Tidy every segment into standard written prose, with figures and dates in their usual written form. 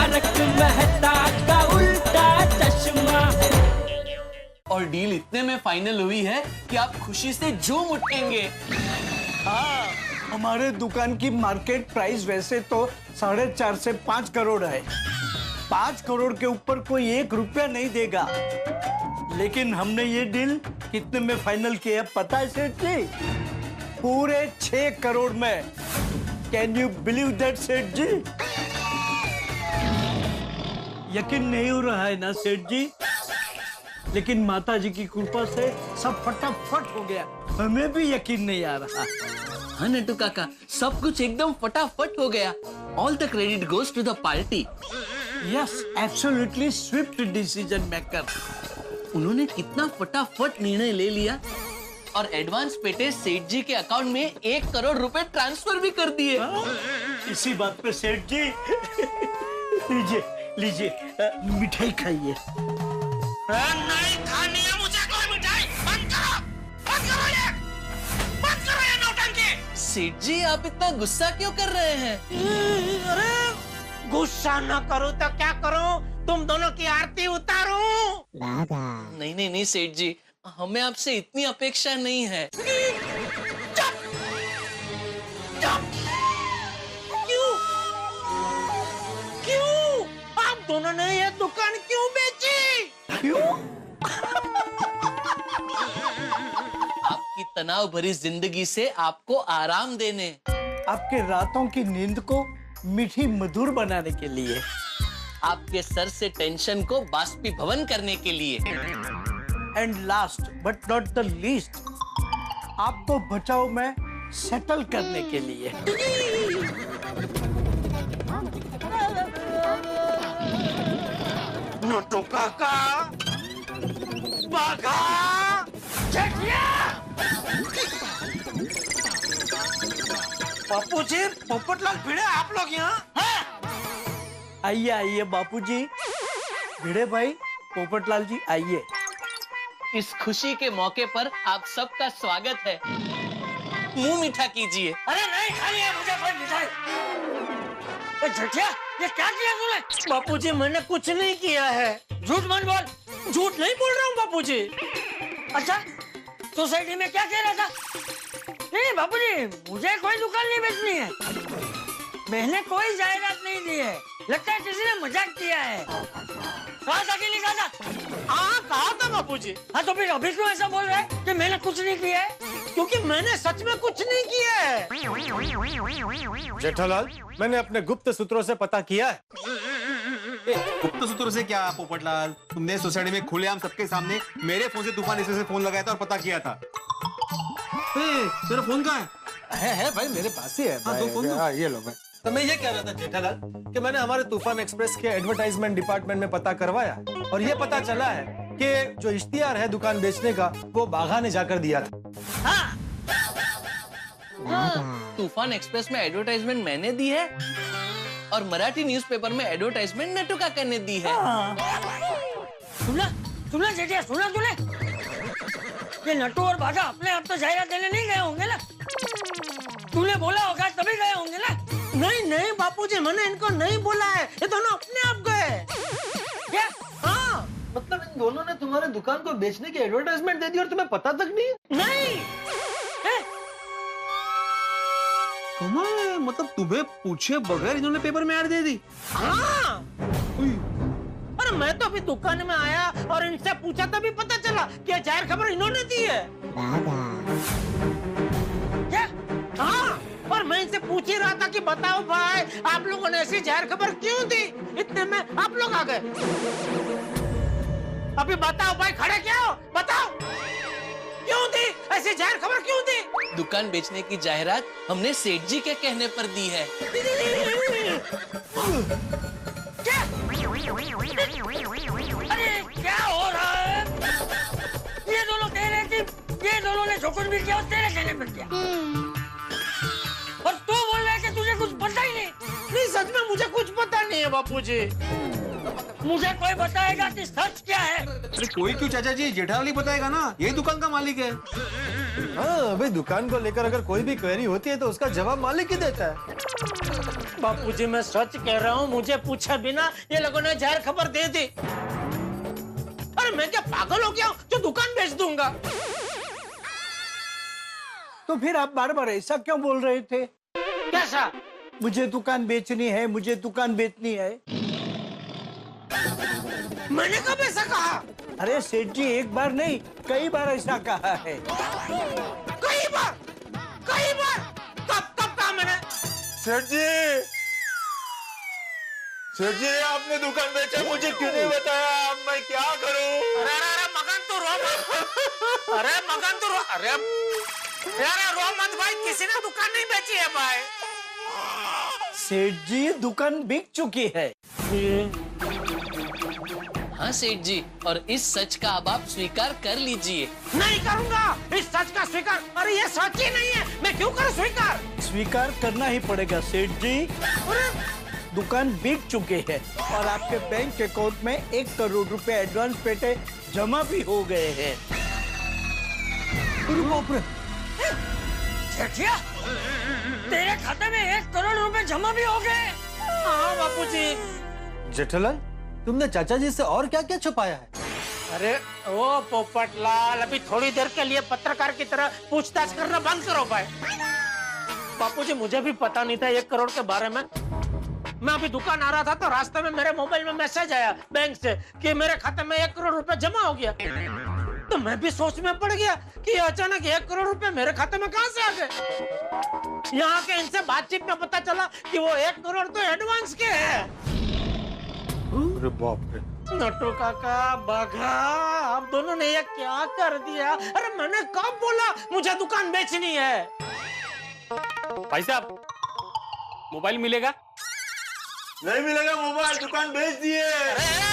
तारक मेहता का उल्टा चश्मा। और डील इतने में फाइनल हुई है कि आप खुशी से झूम उठेंगे। हाँ, हमारे दुकान की मार्केट प्राइस वैसे तो 4.5 से 5 करोड़ है। 5 करोड़ के ऊपर कोई 1 रुपया नहीं देगा। लेकिन हमने ये डील कितने में फाइनल किया पता है सेठ जी? पूरे 6 करोड़ में। कैन यू बिलीव दैट सेठ जी? यकीन नहीं हो रहा है ना सेठ जी? लेकिन माता जी की कृपा से सब फटाफट हो गया। हमें भी यकीन नहीं आ रहा। हाँ नट्टू काका, सब कुछ एकदम फटाफट हो गया। All the credit goes to the party. Yes, absolutely swift decision maker. उन्होंने कितना फटाफट निर्णय ले लिया और एडवांस पेटे सेठ जी के अकाउंट में 1 करोड़ रुपए ट्रांसफर भी कर दिए। इसी बात पे सेठ जी लीजिए लीजिए मिठाई खाइए। नहीं खानी है मुझे कोई मिठाई। बंद करो ये नौटंकी। सेठ जी आप इतना गुस्सा क्यों कर रहे हैं? अरे गुस्सा न करूं तो क्या करूं? तुम दोनों की आरती उतारूं? नहीं नहीं नहीं सेठ जी, हमें आपसे इतनी अपेक्षा नहीं है। चुप! क्यों? आप दोनों ने ये दुकान क्यों बेची? क्यों? आपकी तनाव भरी जिंदगी से आपको आराम देने, आपके रातों की नींद को मीठी मधुर बनाने के लिए, आपके सर से टेंशन को बाष्पीभवन करने के लिए, and last but not the least, आपको बचाव में सेटल करने के लिए। नोटू काका, बाघा, जेठिया, बापूजी, पोपटलाल भिड़े, आप लोग यहाँ? आइए आइए बापूजी, भिड़े भाई, पोपटलाल जी आइए। इस खुशी के मौके पर आप सबका स्वागत है। मुंह मीठा कीजिए। अरे नहीं खानी है मुझे कोई मिठाई। जेठिया, ये क्या किया तूने? बापूजी मैंने कुछ नहीं किया है। झूठ मत बोल। झूठ नहीं बोल रहा हूँ बापूजी। अच्छा, सोसाइटी में क्या कह रहा था? नहीं बापूजी, मुझे कोई दुकान नहीं बेचनी है। मैंने कोई जायदाद नहीं दी है। लगता है किसी ने मजाक किया है। कहा था कि नहीं कहा था? हाँ कहा था बापूजी। हाँ तो फिर अभी क्यों ऐसा बोल रहे हैं कि मैंने कुछ नहीं किया है? क्योंकि मैंने सच में कुछ नहीं किया है। जेठालाल, मैंने अपने गुप्त सूत्रों से पता किया है। गुप्त सूत्रों से क्या पोपटलाल? तुमने सोसाइटी में खुलेआम सबके सामने मेरे फोन से तूफान इससे फोन लगाया था और पता किया था। तेरा फोन कहाँ है भाई, मेरे पास ही है भाई। तो फोन दो। ये लो भाई। तो मैं ये कह रहा था जेठालाल कि मैंने हमारे तूफान एक्सप्रेस के एडवर्टाइजमेंट डिपार्टमेंट में पता करवाया और ये पता चला है कि जो इश्तिहार है दुकान बेचने का वो बाघा ने जाकर दिया था। हाँ, तूफान एक्सप्रेस में एडवर्टाइजमेंट मैंने दी है और मराठी न्यूज़पेपर में एडवर्टाइजमेंट नट्टू काका ने दी है। सुना जेठिया, सुना तूने? ये नट्टू और बाघा अपने आप तो जायदाद देने नहीं गए होंगे ना? तूने बोला होगा तभी गए होंगे ना? नहीं नहीं बापूजी, मैंने इनको नहीं बोला है। ये दोनों अपने आप गए। क्या? हाँ, मतलब इन दोनों ने तुम्हारे दुकान को बेचने की एडवर्टाइजमेंट दे दी और तुम्हें पता तक नहीं? नहीं। मतलब तुम्हें पूछे बगैर इन्होंने पेपर में ऐड दे दी? हाँ। अरे मैं तो अभी दुकान में आया और इनसे पूछा तभी पता चला कि जाहिर खबर इन्होंने दी है। क्या? हाँ, और मैं इनसे पूछ ही रहा था कि बताओ भाई, आप लोगों ने ऐसी जाहिर खबर क्यों दी? इतने में आप लोग आ गए। अभी बताओ भाई, खड़े क्या हो? बताओ क्यों दी ऐसी जाहिर खबर, क्यों दी? दुकान बेचने की जाहिरात हमने सेठ जी के कहने पर दी है। क्या? अरे क्या हो रहा है? ये दोनों कह रहे कि ये दोनों ने जो कुछ भी किया तेरे कहने पर किया, और तू बोल रहा है कि तुझे कुछ पता ही नहीं। नहीं, सच में मुझे कुछ पता नहीं है बापूजी। मुझे कोई बताएगा कि सच क्या है? अरे कोई क्यों चाचा जी, जेठालाल ही बताएगा ना, यही दुकान का मालिक है। हाँ भाई, दुकान को लेकर अगर कोई भी क्वेरी होती है तो उसका जवाब मालिक ही देता है। बापूजी मैं सच कह रहा हूँ, मुझे पूछे बिना ये लोगों ने जाहिर खबर दे दी। अरे मैं क्या पागल हो गया हूँ जो दुकान बेच दूंगा? तो फिर आप बार बार ऐसा क्यों बोल रहे थे? कैसा? मुझे दुकान बेचनी है, मुझे दुकान बेचनी है। मैंने कब ऐसा कहा? अरे सेठ जी, एक बार नहीं कई बार ऐसा कहा है। कई बार? कई बार? कब कहा मैंने? सेठ जी आपने दुकान बेचा, मुझे क्यों नहीं बताया? अब मैं क्या करूं? अरे मगन तो रो मत। अरे मगन तो रो। अरे रो मत भाई, किसी ने दुकान नहीं बेची है भाई। सेठ जी, दुकान बिक चुकी है। हाँ सेठ जी, और इस सच का अब आप स्वीकार कर लीजिए। नहीं करूंगा इस सच का स्वीकार। अरे ये सच ही नहीं है, मैं क्यों करूं स्वीकार? स्वीकार करना ही पड़ेगा सेठ जी। दुकान बिक चुकी है और आपके बैंक अकाउंट में 1 करोड़ रुपए एडवांस पेटे जमा भी हो गए हैं। सेठिया, तेरे खाते में 1 करोड़ रुपए जमा भी हो गए? हाँ बापूजी। जेठालाल, तुमने चाचा जी से और क्या क्या छुपाया है? अरे ओ पोपटलाल, अभी थोड़ी देर के लिए पत्रकार की तरह पूछताछ करना बंद करो भाई। बापूजी मुझे भी पता नहीं था 1 करोड़ के बारे में। मैं अभी दुकान आ रहा था तो रास्ते में मेरे मोबाइल में मैसेज आया बैंक से कि मेरे खाते में 1 करोड़ रुपए जमा हो गया। तो मैं भी सोच में पड़ गया कि अचानक 1 करोड़ रुपए मेरे खाते में कहां से आ गए। यहाँ के इनसे बातचीत में पता चला कि वो 1 करोड़ तो एडवांस के है। अरे बाप रे। नट्टू काका, बाघा, आप दोनों ने ये क्या कर दिया? अरे मैंने कब बोला मुझे दुकान बेचनी है? भाई साहब, मोबाइल मिलेगा? नहीं मिलेगा मोबाइल, दुकान बेच दिए।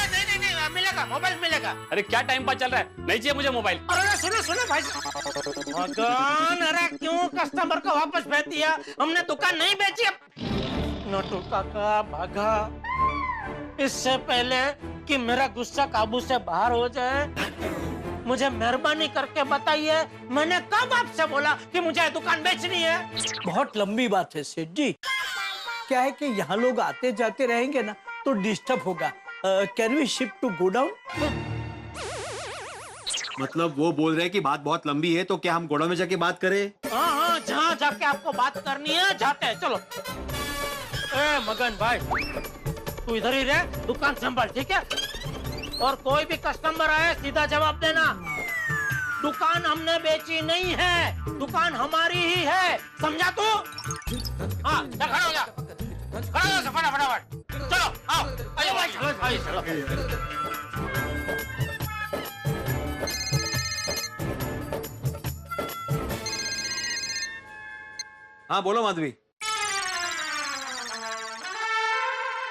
नहीं मिलेगा, मोबाइल मिलेगा। अरे क्या टाइम पास चल रहा है, नहीं चाहिए मुझे मोबाइल। अरे सुनो भाई भगवान, अरे क्यों कस्टमर को वापस भेज दिया? हमने दुकान नहीं बेची। नट्टू काका, बाघा, इससे पहले कि मेरा गुस्सा काबू से बाहर हो जाए, मुझे मेहरबानी करके बताइए मैंने कब आपसे बोला कि मुझे दुकान बेचनी है? बहुत लंबी बात है सेठ जी। क्या है कि यहाँ लोग आते जाते रहेंगे ना तो डिस्टर्ब होगा। Can we shift to godown? मतलब वो बोल रहे हैं कि बात बहुत लंबी है, तो क्या हम गोडाउन में जाके बात करें? हाँ, जहाँ जाके आपको बात करनी है जाते हैं, चलो। ए मगन भाई, तू इधर ही रह, दुकान संभाल, ठीक है? और कोई भी कस्टमर आए सीधा जवाब देना, दुकान हमने बेची नहीं है, दुकान हमारी ही है, समझा तू? हाँ, चल खड़ा हो जा, फटाफट, चलो, आओ, आइए भाई, चलो। हाँ बोलो माधवी।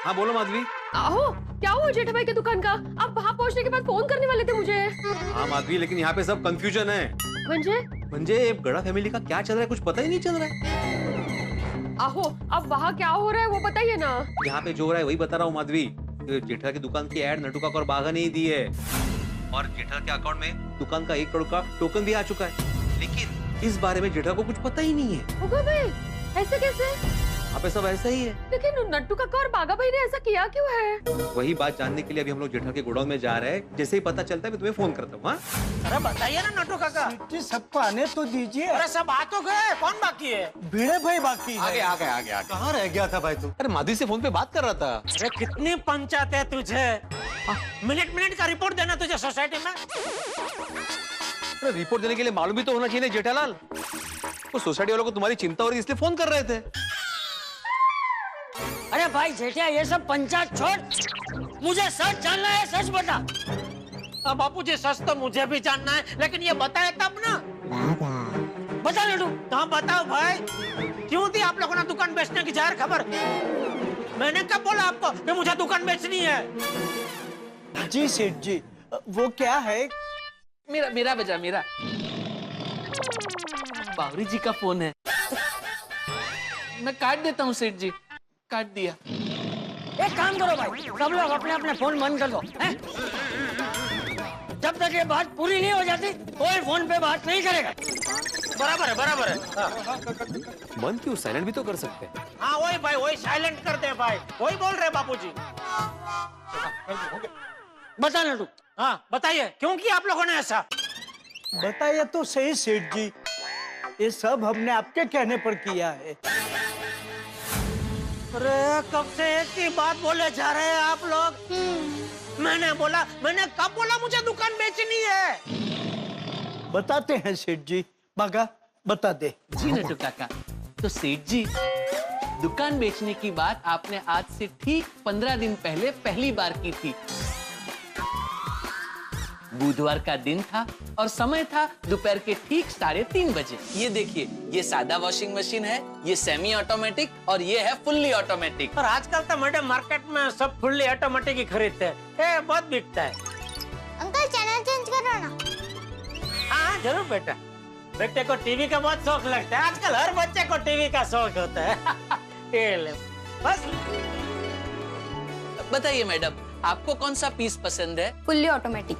हाँ बोलो माधवी। आहो, क्या हुआ जेठा भाई की दुकान का? आप वहाँ पहुँचने के बाद फोन करने वाले थे मुझे। हाँ माधवी, लेकिन यहाँ पे सब कंफ्यूजन है। म्हणजे गड़ा फैमिली का क्या चल रहा है, कुछ पता ही नहीं चल रहा है। आहो, अब वहाँ क्या हो रहा है वो बताइए ना। यहाँ पे जो हो रहा है वही बता रहा हूँ माधवी। जेठा की दुकान की एड नट्टू काका और बाघा ने ही दी है, और जेठा के अकाउंट में दुकान का 1 करोड़ का टोकन भी आ चुका है, लेकिन इस बारे में जेठा को कुछ पता ही नहीं है। होगा भाई, ऐसे कैसे? यहाँ पे सब ऐसा ही है। लेकिन नट्टू काका और बाघा भाई ने ऐसा किया क्यों है? वही बात जानने के लिए अभी हम लोग जेठा के गोडाउन में जा रहे हैं। जैसे ही पता चलता है मैं तुम्हें फोन करता हूँ। अरे बताइए ना नट्टू काका। जी सबको आने तो दीजिए। अरे सब आ तो गए, कौन बाकी है? भिड़े भाई बाकी है। आगे। कहाँ रह गया था भाई तू? अरे माधवी से फोन पे बात कर रहा था। अरे कितनी पंचायत है तुझे? मिनट का रिपोर्ट देना तुझे सोसाइटी में। अरे रिपोर्ट देने के लिए मालूम भी तो होना चाहिए जेठालाल। वो सोसाइटी वालों को तुम्हारी चिंता हो रही इसलिए फोन कर रहे थे। अरे भाई जेठिया, ये सब पंचायत छोड़, मुझे सच जानना है, सच बता। अब बापूजी सच तो मुझे भी जानना है, लेकिन ये बताए तब ना। बता लड्डू। हाँ बताओ भाई, क्यों दी आप लोगों ने दुकान बेचने की जाहिर खबर? मैंने कब बोला आपको कि मुझे दुकान बेचनी है? जी सेठ जी, वो क्या है? मेरा बजा, मेरा बावरी जी का फोन है। मैं काट देता हूँ सेठ जी, काट दिया। एक काम करो भाई, सब लोग अपने अपने फोन बंद कर दो, हैं? जब तक ये बात पूरी नहीं हो जाती कोई फोन पे बात नहीं करेगा। बराबर है बराबर है। हाँ। बंद क्यों, साइलेंट भी तो कर सकते हैं। हाँ वही भाई, वही साइलेंट कर दे भाई, वही बोल रहे बापूजी। बता नटू, हाँ बताइए क्यों किया आप लोगों ने ऐसा? बताइए तो सही सेठ जी, ये सब हमने आपके कहने पर किया है। अरे कब से एक ही बात बोले जा रहे हैं आप लोग। मैंने कब बोला मुझे दुकान बेचनी है? बताते हैं सेठ जी, बागा बता दे। जी नटू काका, तो सेठ जी, दुकान बेचने की बात आपने आज से ठीक 15 दिन पहले पहली बार की थी। बुधवार का दिन था और समय था दोपहर के ठीक 3:30 बजे। ये देखिए, ये सादा वॉशिंग मशीन है, ये सेमी ऑटोमेटिक और ये है फुल्ली ऑटोमेटिक। और आजकल तो मैडम मार्केट में सब फुल्ली ऑटोमेटिक ही खरीदते हैं, ये बहुत बिकता है। अंकल चैनल चेंज करो ना। हाँ जरूर बेटा, बेटे को टीवी का बहुत शौक लगता है, आजकल हर बच्चे को टीवी का शौक होता है। ये ले बस। बताइए मैडम, आपको कौन सा पीस पसंद है? Fully automatic.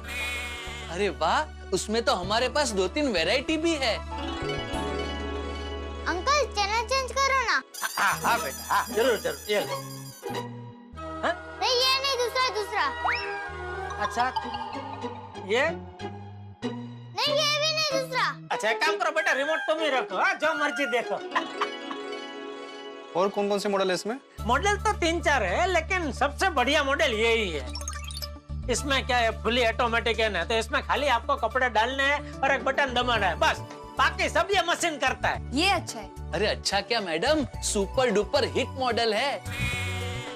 अरे वाह, उसमें तो हमारे पास 2-3 वैरायटी भी है। अंकल चैनल चेंज करो ना। हाँ बेटा, हाँ जरूर जरूर, ये ले। हाँ? नहीं ये नहीं, दूसरा। अच्छा ये नहीं ये भी नहीं, दूसरा। अच्छा एक काम करो बेटा, रिमोट तुम ही रखो, हाँ जो मर्जी देखो। और कौन कौन से मॉडल है इसमें? मॉडल तो 3-4 है, लेकिन सबसे बढ़िया मॉडल यही है। इसमें क्या है, फुली ऑटोमेटिक है ना, तो इसमें खाली आपको कपड़े डालने हैं और एक बटन दबाना है, बस। बाकी सब ये मशीन करता है। ये अच्छा है। अरे अच्छा क्या madam, super duper hit model है।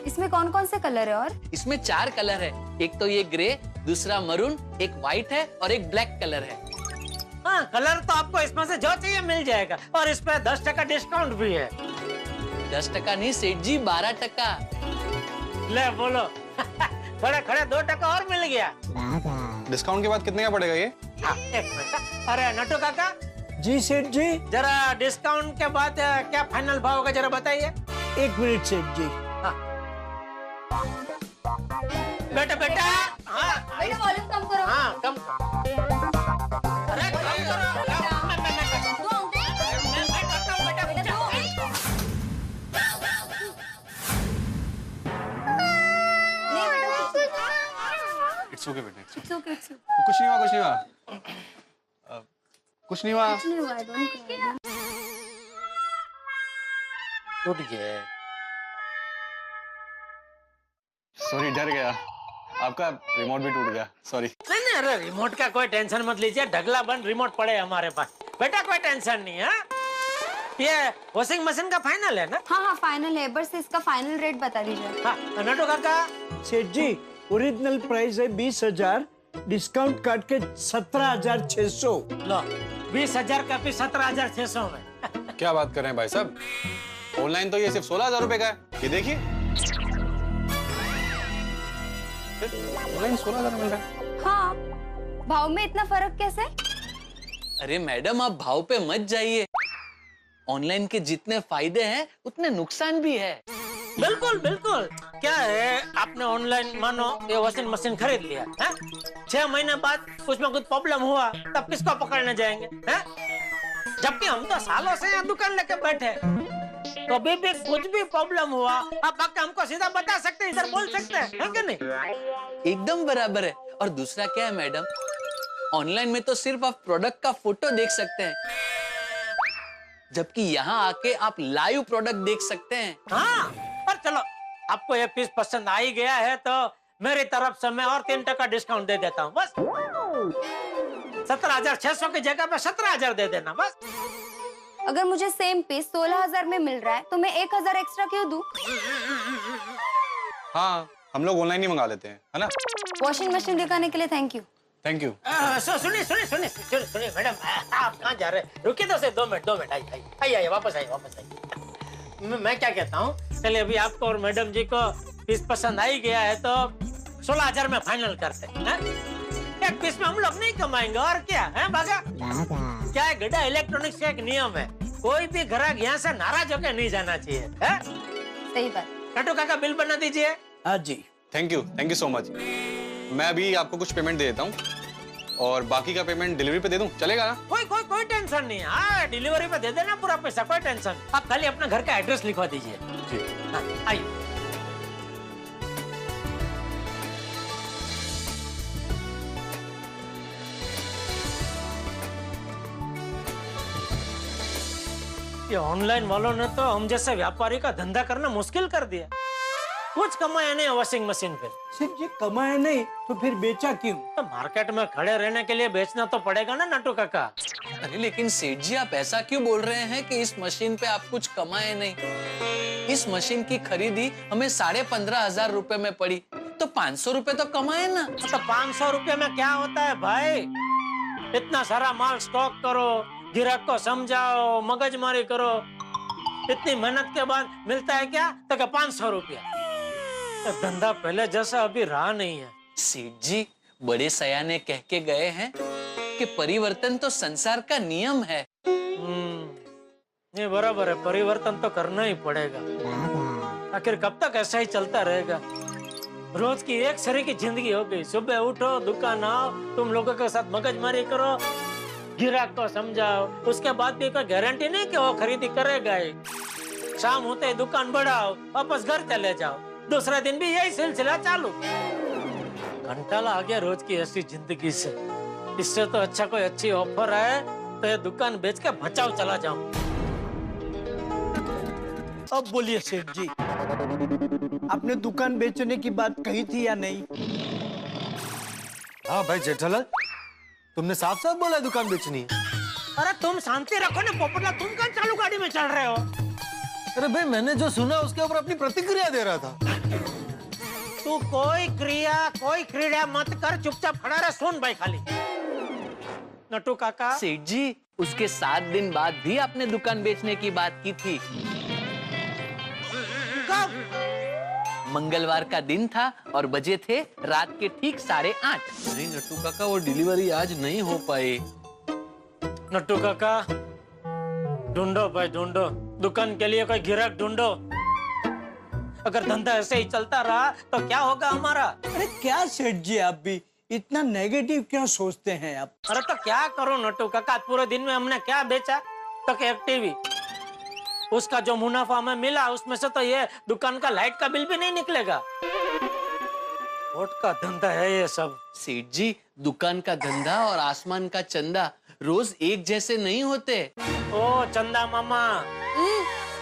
इसमें कौन कौन से कलर है? और इसमें 4 कलर है, एक तो ये ग्रे, दूसरा मरून, एक व्हाइट है और एक ब्लैक कलर है। हाँ कलर तो आपको इसमें से जो चाहिए मिल जाएगा, और इस पे 10% डिस्काउंट भी है। 10% नहीं सेठ जी, 12%। ले बोलो। खड़े खड़े 2% और मिल गया। डिस्काउंट के बाद कितने का पड़ेगा ये? हाँ, एक मिनट। अरे नटू काका, जी सेठ जी। जरा डिस्काउंट के बाद क्या फाइनल भाव होगा जरा बताइए। 1 मिनट सेठ जी। बेटा हाँ वॉल्यूम कम करो। हाँ कम। अरे कम करो। मैं करता हूँ बेटा। इट्स ओके बेटा, It's okay, it's okay. कुछ नहीं हुआ। कुछ नहीं हुआ। नहीं हुआ, I don't care. टूट गया। सॉरी, डर गया। आपका रिमोट भी टूट गया, सॉरी। नहीं अरे रिमोट का कोई टेंशन मत लीजिए, ढगला बंद रिमोट पड़े हमारे पास। बेटा कोई टेंशन नहीं है। ये वॉशिंग मशीन का फाइनल है ना? हाँ फाइनल है, बस इसका फाइनल रेट बता दीजिए। हाँ नटू काका। सेठ जी, ओरिजिनल प्राइस है 20,000, डिस्काउंट काट के 17,600। लो 20,000 का भी 17,600 में। क्या बात कर रहे हैं भाई साहब, ऑनलाइन तो ये सिर्फ 16,000 रुपए का है। ये देखिए, ऑनलाइन 16,000 मिल रहा है। हाँ, भाव में इतना फर्क कैसे? अरे मैडम, आप भाव पे मत जाइए। ऑनलाइन के जितने फायदे हैं उतने नुकसान भी है। बिल्कुल बिल्कुल। क्या है, आपने ऑनलाइन मानो ये वॉशिंग मशीन खरीद लिया है, 6 महीने बाद उसमें कुछ प्रॉब्लम हुआ तब किसको पकड़ने जाएंगे हैं? जबकि हम तो सालों से यहाँ दुकान लेके बैठे, तो भी कुछ भी प्रॉब्लम हुआ आप आके हमको सीधा बता सकते हैं, इधर बोल सकते हैं, है कि नहीं? एकदम बराबर है। और दूसरा क्या है मैडम, ऑनलाइन में तो सिर्फ आप प्रोडक्ट का फोटो देख सकते हैं, जबकि यहाँ आके आप लाइव प्रोडक्ट देख सकते हैं। हाँ, पर चलो आपको ये पीस पसंद आ ही गया है तो मेरी तरफ से मैं और 3% डिस्काउंट दे देता हूँ, बस। 17,600 की जगह पे 17,000 दे देना, बस। अगर मुझे सेम पीस 16,000 में मिल रहा है तो मैं 1,000 एक्स्ट्रा क्यों दूं? हाँ, हम लोग ऑनलाइन ही मंगा लेते हैं, है ना? वॉशिंग मशीन दिखाने के लिए थैंक यू। Thank you. सुनिए मैडम, आप कहाँ जा रहे हैं? रुकिए तो से 2 मिनट। आइए वापस आइए। मैं क्या कहता हूँ, चलिए अभी आपको और मैडम जी को पीस पसंद आ ही गया है तो 16,000 में फाइनल करते हैं। एक पीस में हम लोग नहीं कमाएंगे और क्या है बागा? क्या है, गड्ढा इलेक्ट्रॉनिक्स का एक नियम है, कोई भी ग्राहक यहाँ से नाराज होकर नहीं जाना चाहिए, है? सही बात। कटू काका बिल बना दीजिए। हाँ जी। Thank you so much. मैं अभी आपको कुछ पेमेंट दे देता हूँ और बाकी का पेमेंट डिलीवरी पे दे दूं, चलेगा ना? कोई टेंशन नहीं। हाँ, डिलीवरी पे दे देना पूरा पैसा, कोई टेंशन। आप खाली अपना घर का एड्रेस लिखवा दीजिए। हाँ, आइए। ये ऑनलाइन वालों ने तो हम जैसे व्यापारी का धंधा करना मुश्किल कर दिया। कुछ कमाया नहीं वॉशिंग मशीन पे। सिर्फ ये कमाया नहीं तो फिर बेचा क्यों? तो मार्केट में खड़े रहने के लिए बेचना तो पड़ेगा ना नट्टू काका। अरे लेकिन सेठ जी, आप ऐसा क्यों बोल रहे हैं कि इस मशीन पे आप कुछ कमाए नहीं? इस मशीन की खरीदी हमें 15,500 रुपए में पड़ी, तो 500 रुपए तो कमाए ना। तो 500 रुपए में क्या होता है भाई? इतना सारा माल स्टॉक करो, ग्राहक को समझाओ, मगजमारी करो, इतनी मेहनत के बाद मिलता है क्या? तो क्या 500 रुपया? तो धंधा पहले जैसा अभी रहा नहीं है। सेठ जी, बड़े सयाने कह के गए हैं कि परिवर्तन तो संसार का नियम है। ये बराबर है, परिवर्तन तो करना ही पड़ेगा। आखिर कब तक ऐसा ही चलता रहेगा? रोज की एक सरी की जिंदगी हो गई। सुबह उठो, दुकान आओ, तुम लोगों के साथ मगजमारी करो, ग्राहक को समझाओ, उसके बाद भी कोई गारंटी नहीं कि वो खरीदी करेगा ही। शाम होते ही दुकान बढ़ाओ, वापस घर चले जाओ, दूसरा दिन भी यही सिलसिला चालू। घंटाला आ गया रोज की ऐसी जिंदगी से। इससे तो अच्छा कोई अच्छी ऑफर है तो ये दुकान बेच के बचाओ चला जाऊं। अब बोलिए सेठ जी, आपने दुकान बेचने की बात कही थी या नहीं? हाँ भाई जेठालाल, तुमने साफ साफ बोला है दुकान बेचनी है। अरे तुम शांति रखो ना पोपटला, तुम कहाँ चालू गाड़ी में चल रहे हो? अरे भाई, मैंने जो सुना उसके ऊपर अपनी प्रतिक्रिया दे रहा था। तू कोई क्रिया मत कर, चुपचाप खड़ा रह। सुन भाई खाली। नट्टू काका, सेठ जी, उसके 7 दिन बाद भी आपने दुकान बेचने की बात की थी। कब? मंगलवार का दिन था और बजे थे रात के ठीक 8:30। अरे नट्टू काका, वो डिलीवरी आज नहीं हो पाई। नट्टू काका, ढूंढो भाई ढूंढो, दुकान के लिए कोई ग्राहक ढूंढो। अगर धंधा ऐसे ही चलता रहा तो क्या होगा हमारा? अरे क्या सेठ जी, आप भी इतना नेगेटिव क्यों सोचते हैं आप? अरे तो क्या करो नट्टू काका, पूरे दिन में हमने क्या बेचा? तो एक टीवी, उसका जो मुनाफा हमें मिला उसमें से तो ये दुकान का लाइट का बिल भी नहीं निकलेगा। वोट का धंधा है ये सब। सेठ जी, दुकान का धंधा और आसमान का चंदा रोज एक जैसे नहीं होते। ओ चंदा मामा,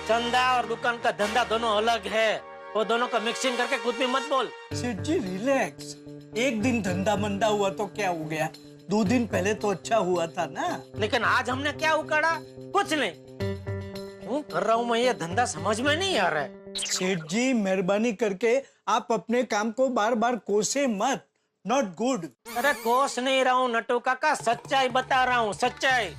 चंदा और दुकान का धंधा दोनों अलग है। वो दोनों का मिक्सिंग करके कुछ भी मत बोल। सेठ जी रिलैक्स, एक दिन धंधा मंदा हुआ तो क्या हो गया? 2 दिन पहले तो अच्छा हुआ था ना। लेकिन आज हमने क्या उखाड़ा? कुछ नहीं। क्यों कर रहा हूँ मैं ये धंधा, समझ में नहीं आ रहा है। सेठ जी, मेहरबानी करके आप अपने काम को बार बार कोसे मत। Not good. अरे कोस नहीं रहा हूँ नट्टू काका, सच्चाई बता रहा हूँ, सच्चाई।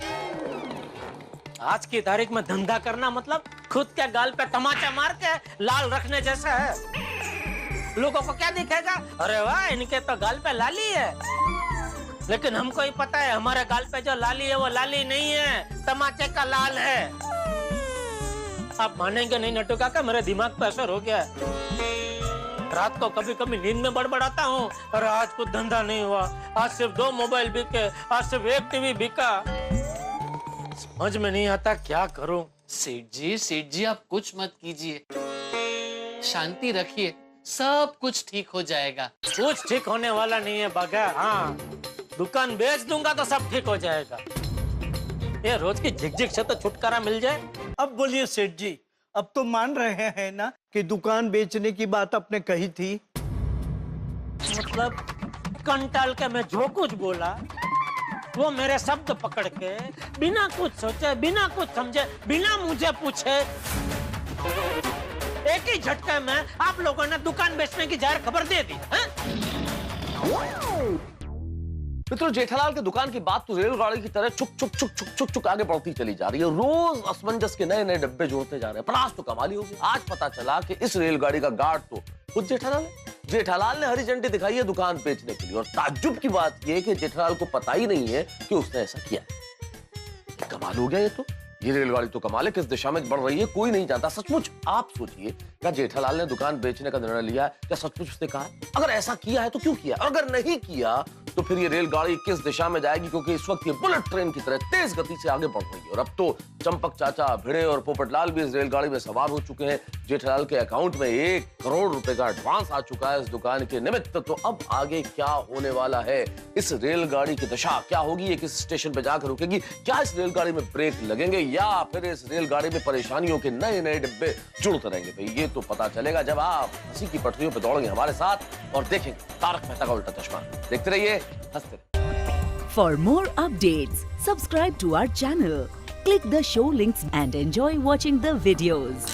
आज की तारीख में धंधा करना मतलब खुद के गाल पे तमाचा मार के लाल रखने जैसा है। लोगों को क्या दिखेगा? अरे वाह, इनके तो गाल पे लाली है। लेकिन हमको ही पता है हमारे गाल पे जो लाली है वो लाली नहीं है, तमाचे का लाल है। आप मानेंगे नहीं नट्टू काका, मेरे दिमाग पे असर हो गया है। रात को कभी कभी नींद में बड़बड़ाता हूँ, अरे आज कुछ धंधा नहीं हुआ, आज सिर्फ 2 मोबाइल बिके, आज सिर्फ 1 टीवी बिका। समझ में नहीं आता क्या करूं। सेठ जी, आप कुछ मत कीजिए, शांति रखिए, सब कुछ ठीक हो जाएगा। कुछ ठीक होने वाला नहीं है बागा। हाँ, दुकान बेच दूंगा तो सब ठीक हो जाएगा। ये रोज की झिकझिक से तो छुटकारा मिल जाए। अब बोलिए सेठ जी, अब तो मान रहे हैं ना कि दुकान बेचने की बात आपने कही थी? मतलब कंटाल के मैं जो कुछ बोला वो मेरे शब्द पकड़ के बिना कुछ सोचे, बिना कुछ समझे, बिना मुझे पूछे एक ही झटके में आप लोगों ने दुकान बेचने की जाहिर खबर दे दी है? मित्रों, जेठालाल के दुकान की बात तो रेलगाड़ी की तरह चुक चुक चुक चुक चुक चुक आगे बढ़ती चली जा रही है। रोज असमंजस के नए नए डब्बे जोड़ते जा रहे हैं। पर आज तो कमाल ही होगी। आज पता चला कि इस रेलगाड़ी का गार्ड तो खुद जेठालाल है। जेठालाल ने हरी झंडी दिखाई है दुकान बेचने के लिए, और ताज्जुब की बात यह है कि जेठालाल को पता ही नहीं है कि उसने ऐसा किया है। कमाल हो गया ये तो। ये रेलगाड़ी तो कमाल है, किस दिशा में बढ़ रही है कोई नहीं जानता। सचमुच आप सोचिए, क्या जेठालाल ने दुकान बेचने का निर्णय लिया? क्या सचमुच उसने कहा? अगर ऐसा किया है तो क्यों किया? अगर नहीं किया तो फिर ये रेलगाड़ी किस दिशा में जाएगी, क्योंकि इस वक्त ये बुलेट ट्रेन की तरह तेज गति से आगे बढ़ रही है। और अब तो चंपक चाचा, भिड़े और पोपटलाल भी इस रेलगाड़ी में सवार हो चुके हैं। जेठालाल के अकाउंट में 1 करोड़ रुपए का एडवांस आ चुका है इस दुकान के निमित्त। तो अब आगे क्या होने वाला है, इस रेलगाड़ी की दशा क्या होगी, ये किस स्टेशन पे जाकर रुकेगी, क्या इस रेलगाड़ी में ब्रेक लगेंगे या फिर इस रेलगाड़ी में परेशानियों के नए नए डिब्बे जुड़ते रहेंगे। भाई ये तो पता चलेगा जब आप हंसी की पटरियों पे दौड़ेंगे हमारे साथ और देखेंगे तारक मेहता का उल्टा चश्मा। देखते रहिए, हंसते रहिए। For more updates, subscribe to our channel, click the show links and enjoy watching the videos.